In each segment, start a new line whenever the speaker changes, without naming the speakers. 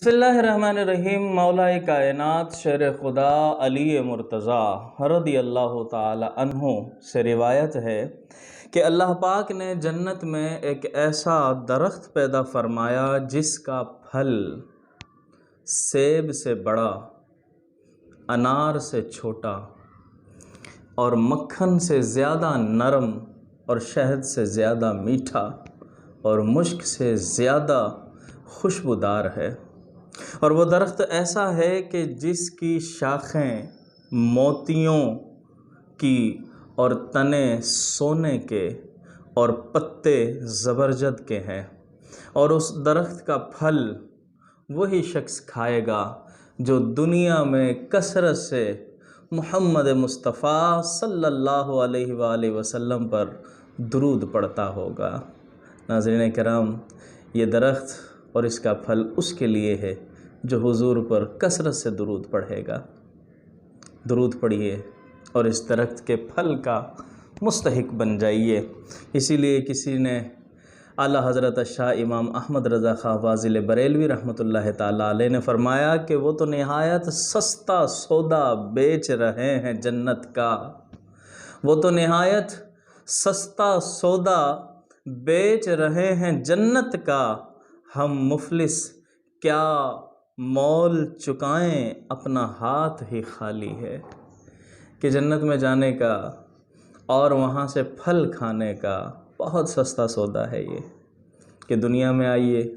بسم اللہ الرحمن الرحیم۔ مولا کائنات شیر خدا علی مرتضیٰ رضی اللہ تعالی عنہ سے روایت ہے کہ اللہ پاک نے جنت میں ایک ایسا درخت پیدا فرمایا جس کا پھل سیب سے بڑا، انار سے چھوٹا اور مکھن سے زیادہ نرم اور شہد سے زیادہ میٹھا اور مشک سے زیادہ خوشبودار ہے، اور وہ درخت ایسا ہے کہ جس کی شاخیں موتیوں کی اور تنے سونے کے اور پتے زبرجد کے ہیں، اور اس درخت کا پھل وہی شخص کھائے گا جو دنیا میں کثرت سے محمد مصطفیٰ صلی اللہ علیہ وآلہ وسلم پر درود پڑھتا ہوگا۔ ناظرین کرام، یہ درخت اور اس کا پھل اس کے لیے ہے جو حضور پر کثرت سے درود پڑھے گا۔ درود پڑھیے اور اس درخت کے پھل کا مستحق بن جائیے۔ اسی لیے کسی نے اعلیٰ حضرت شاہ امام احمد رضا خان فاضل بریلوی رحمۃ اللہ تعالیٰ علیہ نے فرمایا کہ وہ تو نہایت سستا سودا بیچ رہے ہیں جنت کا، وہ تو نہایت سستا سودا بیچ رہے ہیں جنت کا، ہم مفلس کیا مول چکائیں اپنا ہاتھ ہی خالی ہے۔ کہ جنت میں جانے کا اور وہاں سے پھل کھانے کا بہت سستا سودا ہے یہ، کہ دنیا میں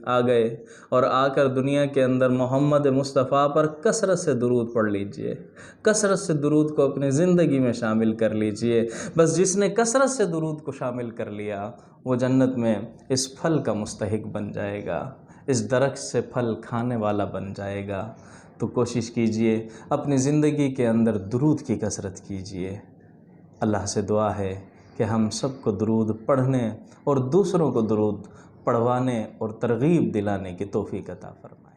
آ گئے اور آ کر دنیا کے اندر محمد مصطفیٰ پر کثرت سے درود پڑھ لیجئے، کثرت سے درود کو اپنی زندگی میں شامل کر لیجئے۔ بس جس نے کثرت سے درود کو شامل کر لیا وہ جنت میں اس پھل کا مستحق بن جائے گا، اس درخت سے پھل کھانے والا بن جائے گا۔ تو کوشش کیجئے اپنی زندگی کے اندر درود کی کثرت کیجئے۔ اللہ سے دعا ہے کہ ہم سب کو درود پڑھنے اور دوسروں کو درود پڑھوانے اور ترغیب دلانے کی توفیق عطا فرمائے۔